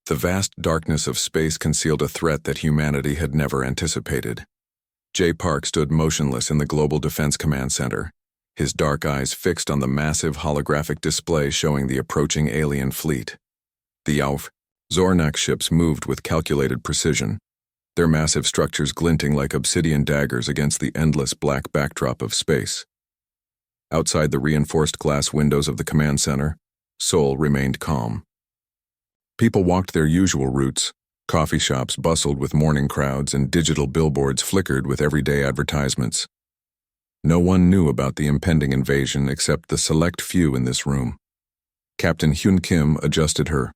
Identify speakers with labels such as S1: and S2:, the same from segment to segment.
S1: The vast darkness of space concealed a threat that humanity had never anticipated. Jay Park stood motionless in the Global Defense Command Center, his dark eyes fixed on the massive holographic display showing the approaching alien fleet. The AUF Zornak ships moved with calculated precision, their massive structures glinting like obsidian daggers against the endless black backdrop of space. Outside the reinforced glass windows of the command center, Seoul remained calm. People walked their usual routes. Coffee shops bustled with morning crowds and digital billboards flickered with everyday advertisements. No one knew about the impending invasion except the select few in this room. Captain Hyun Kim adjusted her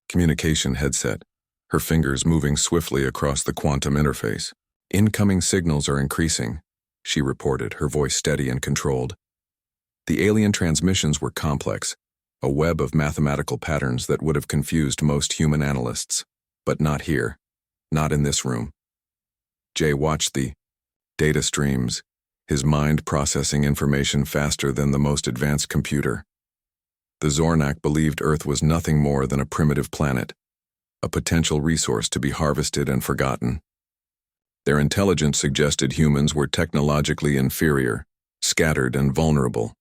S1: communication headset, her fingers moving swiftly across the quantum interface. "Incoming signals are increasing," she reported, her voice steady and controlled. The alien transmissions were complex, a web of mathematical patterns that would have confused most human analysts. But not here, not in this room. Jay watched the data streams, his mind processing information faster than the most advanced computer. The Zornak believed Earth was nothing more than a primitive planet, a potential resource to be harvested and forgotten. Their intelligence suggested humans were technologically inferior, scattered and vulnerable.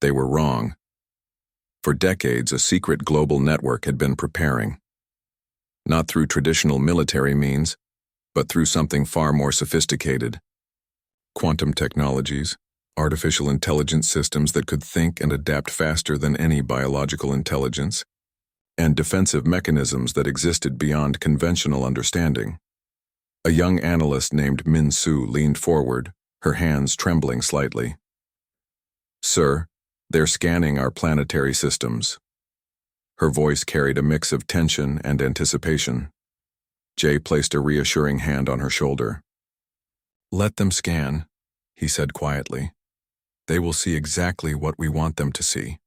S1: They were wrong. For decades, a secret global network had been preparing. Not through traditional military means, but through something far more sophisticated. Quantum technologies, artificial intelligence systems that could think and adapt faster than any biological intelligence, and defensive mechanisms that existed beyond conventional understanding. A young analyst named Min Soo leaned forward, her hands trembling slightly. "Sir, they're scanning our planetary systems." Her voice carried a mix of tension and anticipation. Jay placed a reassuring hand on her shoulder. "Let them scan," he said quietly. "They will see exactly what we want them to see."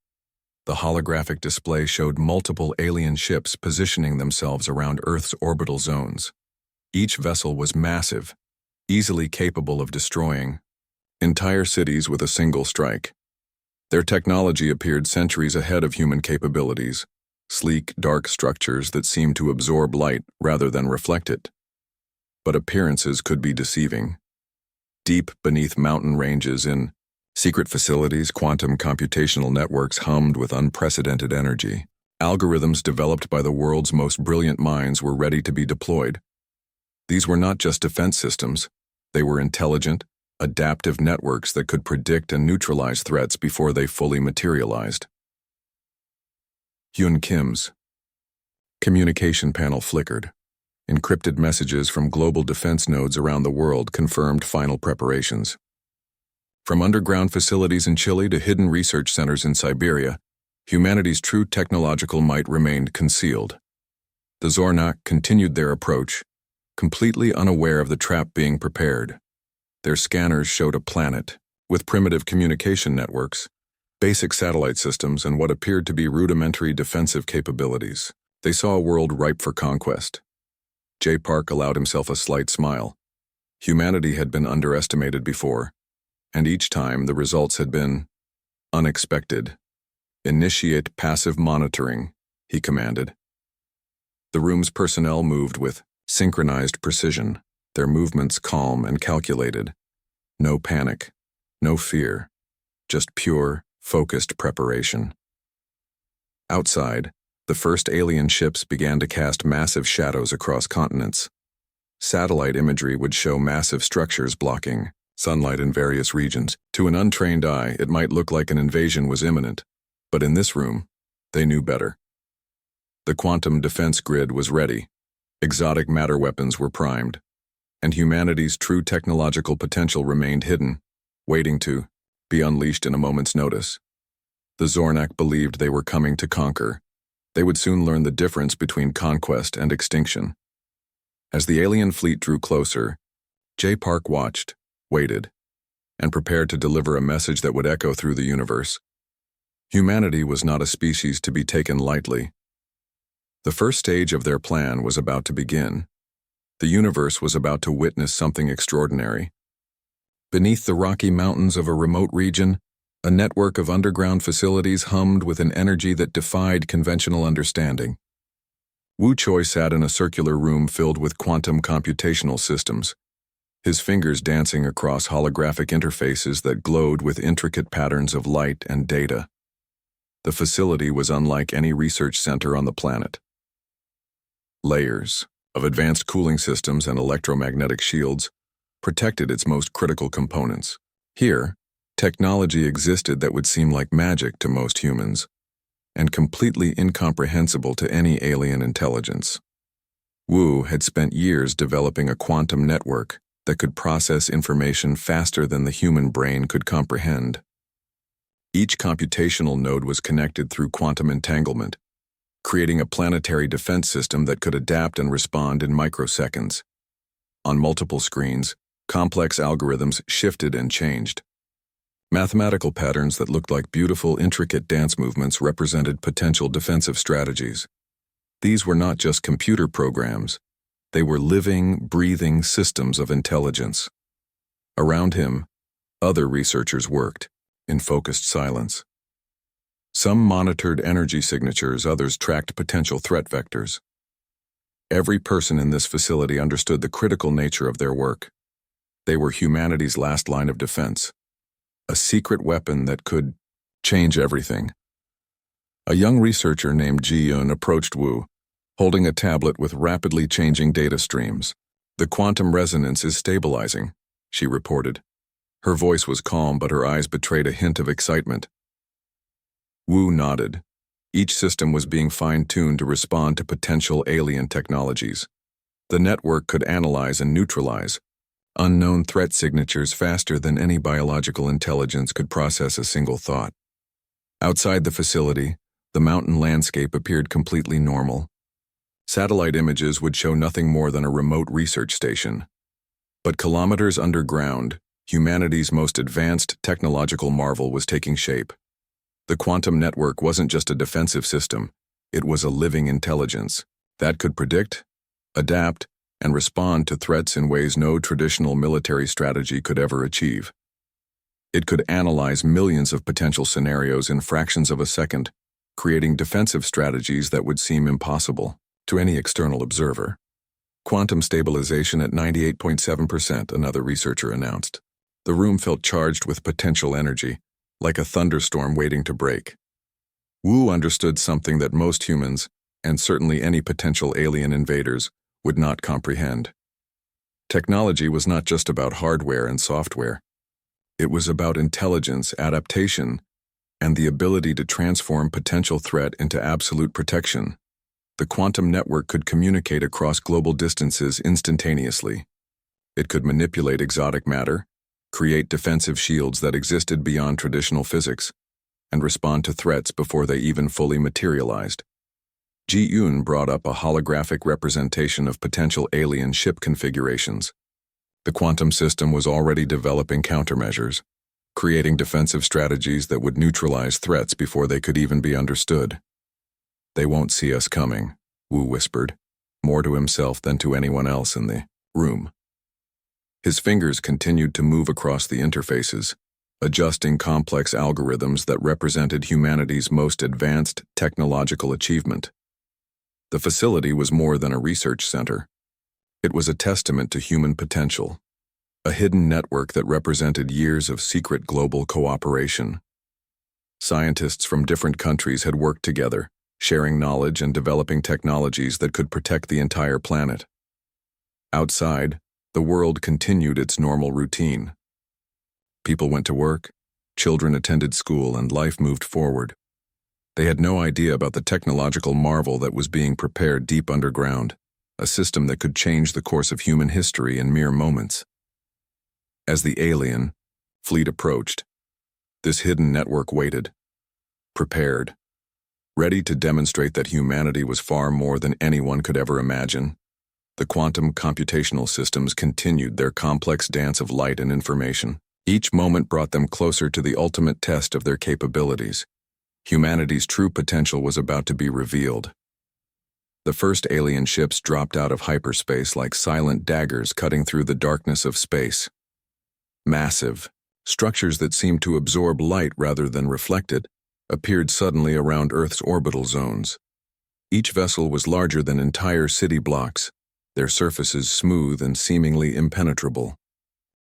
S1: The holographic display showed multiple alien ships positioning themselves around Earth's orbital zones. Each vessel was massive, easily capable of destroying entire cities with a single strike. Their technology appeared centuries ahead of human capabilities, sleek, dark structures that seemed to absorb light rather than reflect it. But appearances could be deceiving. Deep beneath mountain ranges in secret facilities, quantum computational networks hummed with unprecedented energy. Algorithms developed by the world's most brilliant minds were ready to be deployed. These were not just defense systems, they were intelligent, adaptive networks that could predict and neutralize threats before they fully materialized. Hyun Kim's communication panel flickered. Encrypted messages from global defense nodes around the world confirmed final preparations. From underground facilities in Chile to hidden research centers in Siberia, humanity's true technological might remained concealed. The Zornak continued their approach, completely unaware of the trap being prepared. Their scanners showed a planet, with primitive communication networks, basic satellite systems, and what appeared to be rudimentary defensive capabilities. They saw a world ripe for conquest. Jay Park allowed himself a slight smile. Humanity had been underestimated before, and each time the results had been unexpected. "Initiate passive monitoring," he commanded. The room's personnel moved with synchronized precision, their movements calm and calculated. No panic, no fear, just pure, focused preparation. Outside, the first alien ships began to cast massive shadows across continents. Satellite imagery would show massive structures blocking sunlight in various regions. To an untrained eye, it might look like an invasion was imminent, but in this room, they knew better. The quantum defense grid was ready, exotic matter weapons were primed, and humanity's true technological potential remained hidden, waiting to be unleashed in a moment's notice. The Zornak believed they were coming to conquer. They would soon learn the difference between conquest and extinction. As the alien fleet drew closer, Jay Park watched, waited, and prepared to deliver a message that would echo through the universe. Humanity was not a species to be taken lightly. The first stage of their plan was about to begin. The universe was about to witness something extraordinary. Beneath the rocky mountains of a remote region, a network of underground facilities hummed with an energy that defied conventional understanding. Wu Choi sat in a circular room filled with quantum computational systems, his fingers dancing across holographic interfaces that glowed with intricate patterns of light and data. The facility was unlike any research center on the planet. Layers of advanced cooling systems and electromagnetic shields protected its most critical components. Here, technology existed that would seem like magic to most humans, and completely incomprehensible to any alien intelligence. Wu had spent years developing a quantum network that could process information faster than the human brain could comprehend. Each computational node was connected through quantum entanglement, creating a planetary defense system that could adapt and respond in microseconds. On multiple screens, complex algorithms shifted and changed. Mathematical patterns that looked like beautiful, intricate dance movements represented potential defensive strategies. These were not just computer programs. They were living, breathing systems of intelligence. Around him, other researchers worked, in focused silence. Some monitored energy signatures, others tracked potential threat vectors. Every person in this facility understood the critical nature of their work. They were humanity's last line of defense, a secret weapon that could change everything. A young researcher named Ji-Yun approached Wu, holding a tablet with rapidly changing data streams. "The quantum resonance is stabilizing," she reported. Her voice was calm, but her eyes betrayed a hint of excitement. Wu nodded. Each system was being fine-tuned to respond to potential alien technologies. The network could analyze and neutralize unknown threat signatures faster than any biological intelligence could process a single thought. Outside the facility, the mountain landscape appeared completely normal. Satellite images would show nothing more than a remote research station. But kilometers underground, humanity's most advanced technological marvel was taking shape. The quantum network wasn't just a defensive system, it was a living intelligence that could predict, adapt, and respond to threats in ways no traditional military strategy could ever achieve. It could analyze millions of potential scenarios in fractions of a second, creating defensive strategies that would seem impossible to any external observer. Quantum stabilization at 98.7%, another researcher announced. The room felt charged with potential energy, like a thunderstorm waiting to break. Wu understood something that most humans, and certainly any potential alien invaders, would not comprehend. Technology was not just about hardware and software. It was about intelligence, adaptation, and the ability to transform potential threat into absolute protection. The quantum network could communicate across global distances instantaneously. It could manipulate exotic matter, create defensive shields that existed beyond traditional physics, and respond to threats before they even fully materialized. Ji-Yun brought up a holographic representation of potential alien ship configurations. The quantum system was already developing countermeasures, creating defensive strategies that would neutralize threats before they could even be understood. "They won't see us coming," Wu whispered, more to himself than to anyone else in the room. His fingers continued to move across the interfaces, adjusting complex algorithms that represented humanity's most advanced technological achievement. The facility was more than a research center. It was a testament to human potential, a hidden network that represented years of secret global cooperation. Scientists from different countries had worked together, sharing knowledge and developing technologies that could protect the entire planet. Outside, the world continued its normal routine. People went to work, children attended school, and life moved forward. They had no idea about the technological marvel that was being prepared deep underground, a system that could change the course of human history in mere moments. As the alien fleet approached, this hidden network waited, prepared, ready to demonstrate that humanity was far more than anyone could ever imagine. The quantum computational systems continued their complex dance of light and information. Each moment brought them closer to the ultimate test of their capabilities. Humanity's true potential was about to be revealed. The first alien ships dropped out of hyperspace like silent daggers cutting through the darkness of space. Massive structures that seemed to absorb light rather than reflect it appeared suddenly around Earth's orbital zones. Each vessel was larger than entire city blocks, their surfaces smooth and seemingly impenetrable.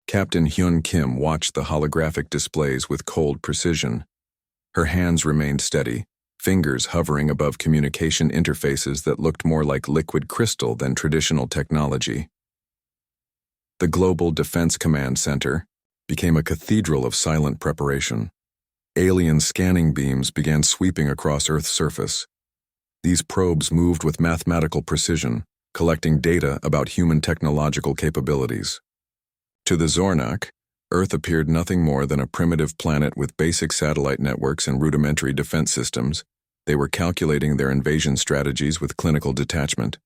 S1: Captain Hyun Kim watched the holographic displays with cold precision. Her hands remained steady, fingers hovering above communication interfaces that looked more like liquid crystal than traditional technology. The Global Defense Command Center became a cathedral of silent preparation. Alien scanning beams began sweeping across Earth's surface. These probes moved with mathematical precision, collecting data about human technological capabilities. To the Zornak, Earth appeared nothing more than a primitive planet with basic satellite networks and rudimentary defense systems. They were calculating their invasion strategies with clinical detachment.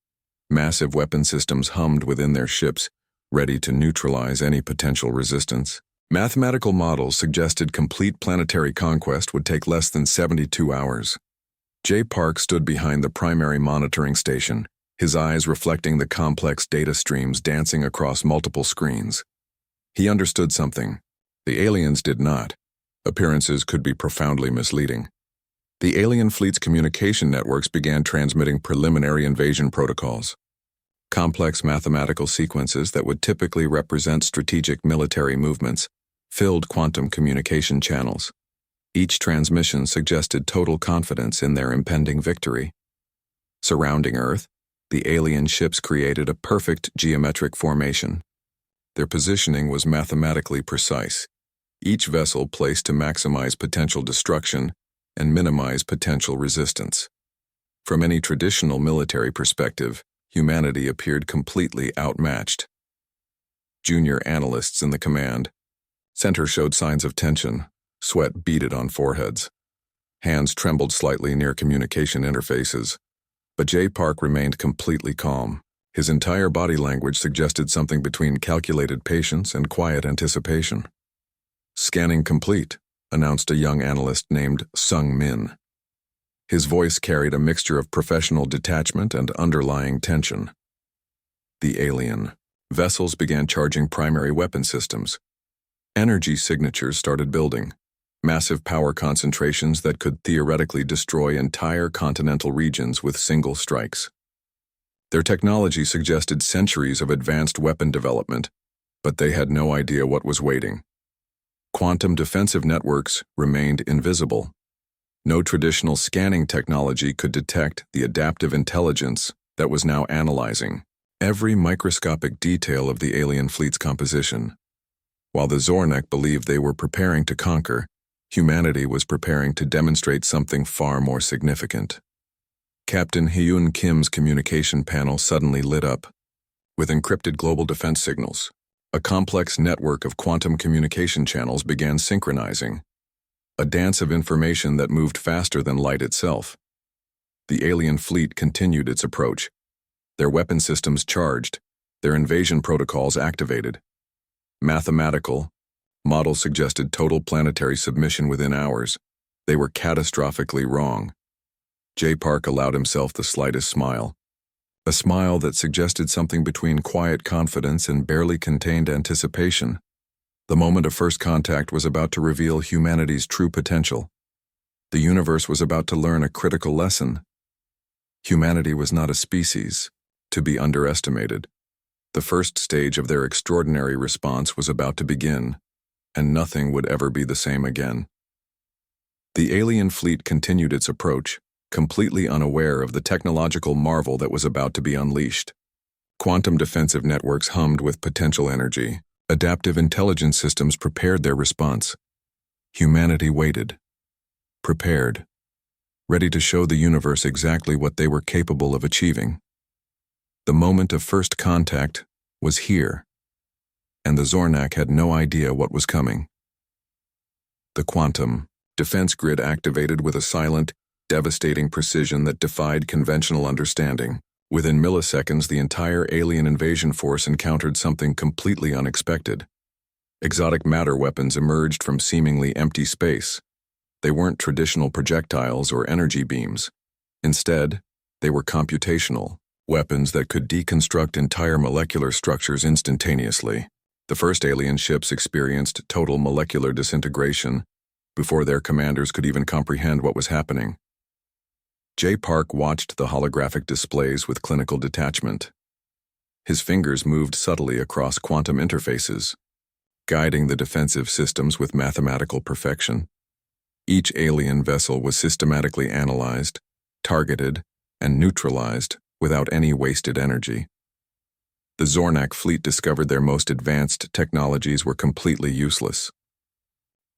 S1: Massive weapon systems hummed within their ships, ready to neutralize any potential resistance. Mathematical models suggested complete planetary conquest would take less than 72 hours. Jay Park stood behind the primary monitoring station, his eyes reflecting the complex data streams dancing across multiple screens. He understood something. The aliens did not. Appearances could be profoundly misleading. The alien fleet's communication networks began transmitting preliminary invasion protocols. Complex mathematical sequences that would typically represent strategic military movements filled quantum communication channels. Each transmission suggested total confidence in their impending victory. Surrounding Earth, the alien ships created a perfect geometric formation. Their positioning was mathematically precise, each vessel placed to maximize potential destruction and minimize potential resistance. From any traditional military perspective, humanity appeared completely outmatched. Junior analysts in the command center showed signs of tension, sweat beaded on foreheads. Hands trembled slightly near communication interfaces, but Jay Park remained completely calm. His entire body language suggested something between calculated patience and quiet anticipation. "Scanning complete," announced a young analyst named Sung Min. His voice carried a mixture of professional detachment and underlying tension. The alien vessels began charging primary weapon systems. Energy signatures started building, massive power concentrations that could theoretically destroy entire continental regions with single strikes. Their technology suggested centuries of advanced weapon development, but they had no idea what was waiting. Quantum defensive networks remained invisible. No traditional scanning technology could detect the adaptive intelligence that was now analyzing every microscopic detail of the alien fleet's composition. While the Zornak believed they were preparing to conquer, humanity was preparing to demonstrate something far more significant. Captain Hyun Kim's communication panel suddenly lit up. With encrypted global defense signals, a complex network of quantum communication channels began synchronizing, a dance of information that moved faster than light itself. The alien fleet continued its approach. Their weapon systems charged, their invasion protocols activated. Mathematical models suggested total planetary submission within hours. They were catastrophically wrong. Jay Park allowed himself the slightest smile, a smile that suggested something between quiet confidence and barely contained anticipation. The moment of first contact was about to reveal humanity's true potential. The universe was about to learn a critical lesson. Humanity was not a species to be underestimated. The first stage of their extraordinary response was about to begin, and nothing would ever be the same again. The alien fleet continued its approach, completely unaware of the technological marvel that was about to be unleashed. Quantum defensive networks hummed with potential energy. Adaptive intelligence systems prepared their response. Humanity waited, prepared, ready to show the universe exactly what they were capable of achieving. The moment of first contact was here, and the Zornak had no idea what was coming. The quantum defense grid activated with a silent, devastating precision that defied conventional understanding. Within milliseconds, the entire alien invasion force encountered something completely unexpected. Exotic matter weapons emerged from seemingly empty space. They weren't traditional projectiles or energy beams. Instead, they were computational weapons that could deconstruct entire molecular structures instantaneously. The first alien ships experienced total molecular disintegration before their commanders could even comprehend what was happening. J. Park watched the holographic displays with clinical detachment. His fingers moved subtly across quantum interfaces, guiding the defensive systems with mathematical perfection. Each alien vessel was systematically analyzed, targeted, and neutralized without any wasted energy. The Zornak fleet discovered their most advanced technologies were completely useless.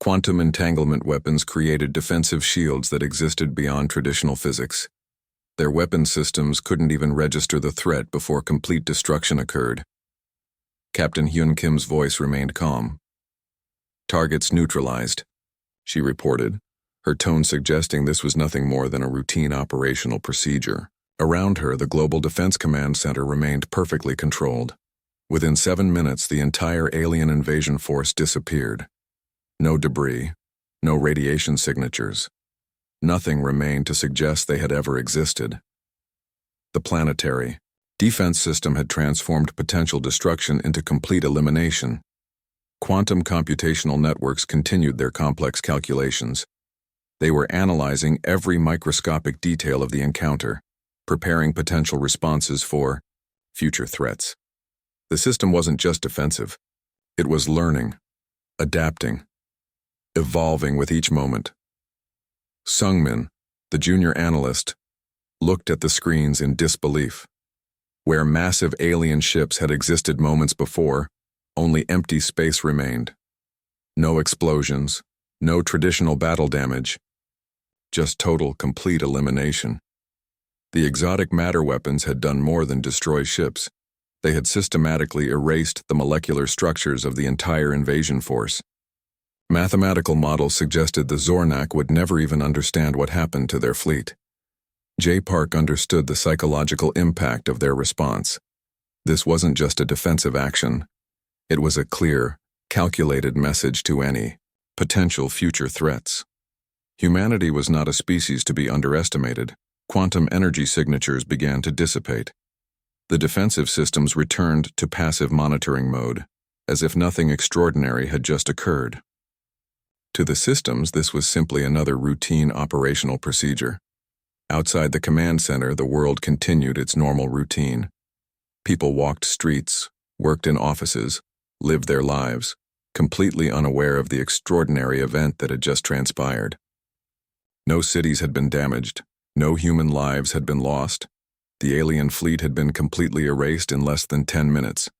S1: Quantum entanglement weapons created defensive shields that existed beyond traditional physics. Their weapon systems couldn't even register the threat before complete destruction occurred. Captain Hyun Kim's voice remained calm. "Targets neutralized," she reported, her tone suggesting this was nothing more than a routine operational procedure. Around her, the Global Defense Command Center remained perfectly controlled. Within 7 minutes, the entire alien invasion force disappeared. No debris, no radiation signatures. Nothing remained to suggest they had ever existed. The planetary defense system had transformed potential destruction into complete elimination. Quantum computational networks continued their complex calculations. They were analyzing every microscopic detail of the encounter, preparing potential responses for future threats. The system wasn't just defensive. It was learning, adapting, evolving with each moment. Sungmin, the junior analyst, looked at the screens in disbelief. Where massive alien ships had existed moments before, only empty space remained. No explosions, no traditional battle damage, just total, complete elimination. The exotic matter weapons had done more than destroy ships. They had systematically erased the molecular structures of the entire invasion force. Mathematical models suggested the Zornak would never even understand what happened to their fleet. J. Park understood the psychological impact of their response. This wasn't just a defensive action. It was a clear, calculated message to any potential future threats. Humanity was not a species to be underestimated. Quantum energy signatures began to dissipate. The defensive systems returned to passive monitoring mode, as if nothing extraordinary had just occurred. To the systems, this was simply another routine operational procedure. Outside the command center, the world continued its normal routine. People walked streets, worked in offices, lived their lives, completely unaware of the extraordinary event that had just transpired. No cities had been damaged. No human lives had been lost. The alien fleet had been completely erased in less than 10 minutes.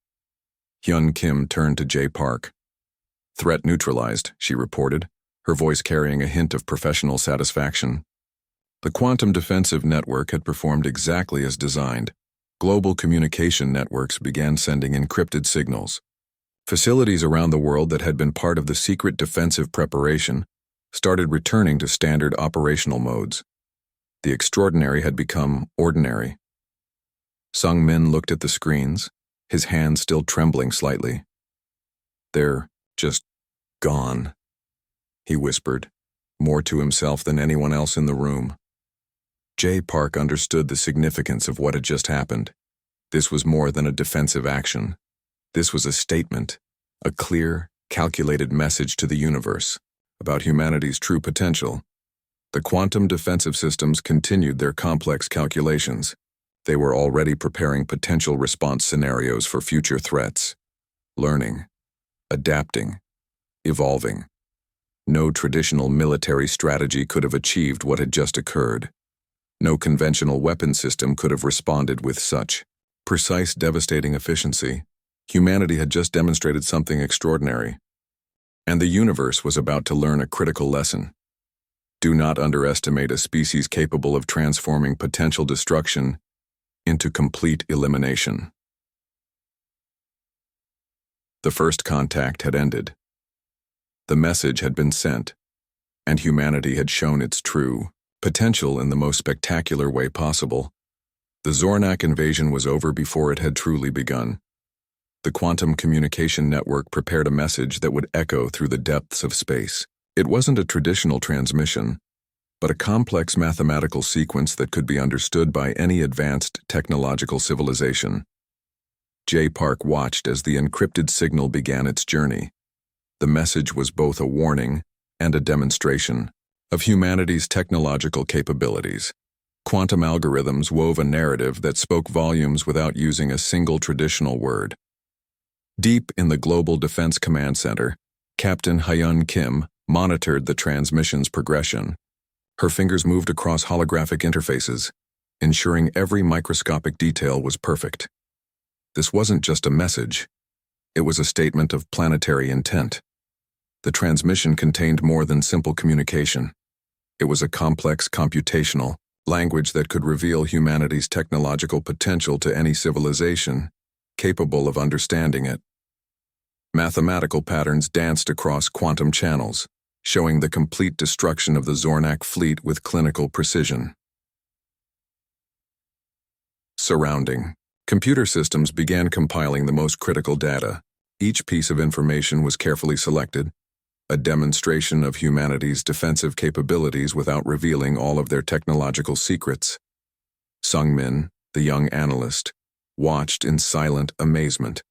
S1: Hyun Kim turned to J. Park. "Threat neutralized," she reported, her voice carrying a hint of professional satisfaction. The quantum defensive network had performed exactly as designed. Global communication networks began sending encrypted signals. Facilities around the world that had been part of the secret defensive preparation started returning to standard operational modes. The extraordinary had become ordinary. Sung Min looked at the screens, his hands still trembling slightly. "They're just gone," he whispered, more to himself than anyone else in the room. J. Park understood the significance of what had just happened. This was more than a defensive action. This was a statement, a clear, calculated message to the universe about humanity's true potential. The quantum defensive systems continued their complex calculations. They were already preparing potential response scenarios for future threats. Learning, adapting, evolving. No traditional military strategy could have achieved what had just occurred. No conventional weapon system could have responded with such precise, devastating efficiency. Humanity had just demonstrated something extraordinary. And the universe was about to learn a critical lesson. Do not underestimate a species capable of transforming potential destruction into complete elimination. The first contact had ended. The message had been sent, and humanity had shown its true potential in the most spectacular way possible. The Zornak invasion was over before it had truly begun. The quantum communication network prepared a message that would echo through the depths of space. It wasn't a traditional transmission, but a complex mathematical sequence that could be understood by any advanced technological civilization. J. Park watched as the encrypted signal began its journey. The message was both a warning and a demonstration of humanity's technological capabilities. Quantum algorithms wove a narrative that spoke volumes without using a single traditional word. Deep in the Global Defense Command Center, Captain Hyun Kim monitored the transmission's progression. Her fingers moved across holographic interfaces, ensuring every microscopic detail was perfect. This wasn't just a message. It was a statement of planetary intent. The transmission contained more than simple communication. It was a complex computational language that could reveal humanity's technological potential to any civilization capable of understanding it. Mathematical patterns danced across quantum channels, showing the complete destruction of the Zornak fleet with clinical precision. Surrounding. Computer systems began compiling the most critical data. Each piece of information was carefully selected, a demonstration of humanity's defensive capabilities without revealing all of their technological secrets. Sung-min, the young analyst, watched in silent amazement.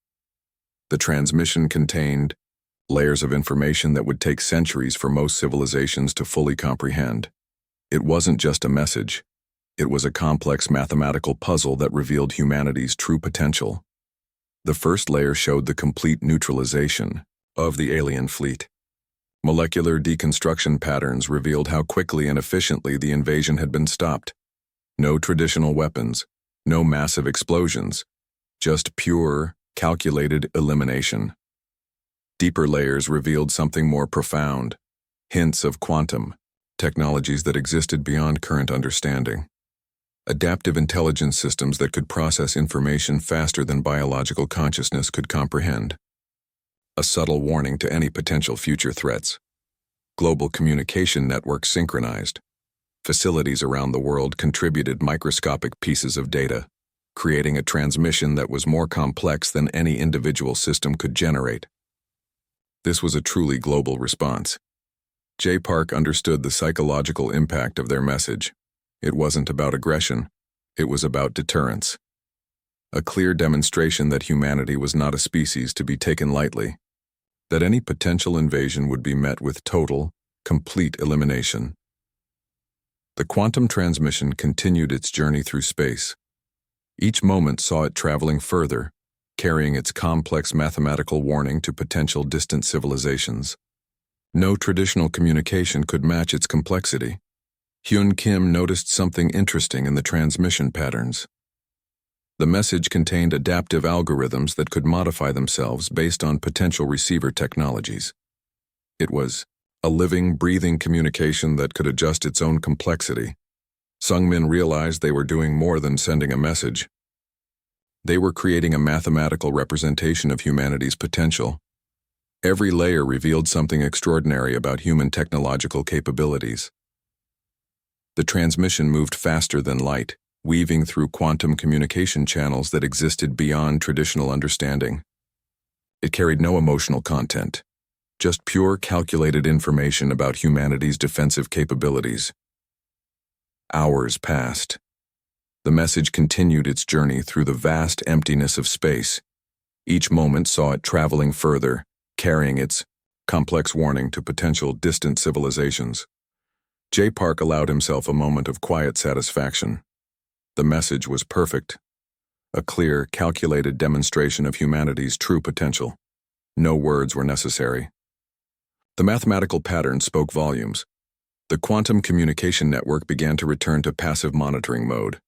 S1: The transmission contained layers of information that would take centuries for most civilizations to fully comprehend. It wasn't just a message. It was a complex mathematical puzzle that revealed humanity's true potential. The first layer showed the complete neutralization of the alien fleet. Molecular deconstruction patterns revealed how quickly and efficiently the invasion had been stopped. No traditional weapons, no massive explosions, just pure, calculated elimination. Deeper layers revealed something more profound, hints of quantum, technologies that existed beyond current understanding. Adaptive intelligence systems that could process information faster than biological consciousness could comprehend. A subtle warning to any potential future threats. Global communication networks synchronized. Facilities around the world contributed microscopic pieces of data, creating a transmission that was more complex than any individual system could generate. This was a truly global response. J. Park understood the psychological impact of their message. It wasn't about aggression. It was about deterrence. A clear demonstration that humanity was not a species to be taken lightly, that any potential invasion would be met with total, complete elimination. The quantum transmission continued its journey through space. Each moment saw it traveling further, carrying its complex mathematical warning to potential distant civilizations. No traditional communication could match its complexity. Hyun Kim noticed something interesting in the transmission patterns. The message contained adaptive algorithms that could modify themselves based on potential receiver technologies. It was a living, breathing communication that could adjust its own complexity. Sung-min realized they were doing more than sending a message. They were creating a mathematical representation of humanity's potential. Every layer revealed something extraordinary about human technological capabilities. The transmission moved faster than light, weaving through quantum communication channels that existed beyond traditional understanding. It carried no emotional content, just pure calculated information about humanity's defensive capabilities. Hours passed. The message continued its journey through the vast emptiness of space. Each moment saw it traveling further, carrying its complex warning to potential distant civilizations. J. Park allowed himself a moment of quiet satisfaction. The message was perfect, a clear, calculated demonstration of humanity's true potential. No words were necessary. The mathematical pattern spoke volumes. The quantum communication network began to return to passive monitoring mode.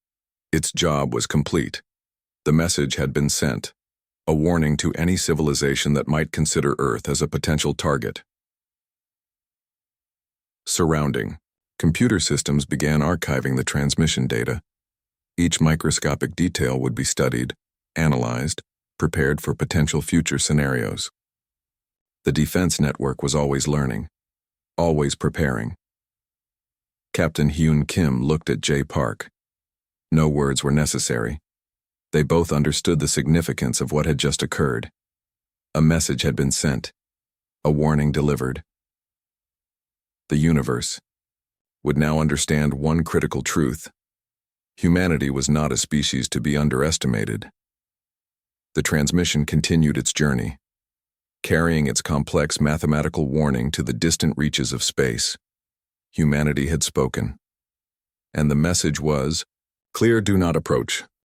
S1: Its job was complete. The message had been sent, a warning to any civilization that might consider Earth as a potential target. Surrounding. Computer systems began archiving the transmission data. Each microscopic detail would be studied, analyzed, prepared for potential future scenarios. The defense network was always learning, always preparing. Captain Hyun Kim looked at J. Park. No words were necessary. They both understood the significance of what had just occurred. A message had been sent, a warning delivered. The universe would now understand one critical truth. Humanity was not a species to be underestimated. The transmission continued its journey, carrying its complex mathematical warning to the distant reaches of space. Humanity had spoken, and the message was, "Clear, do not approach.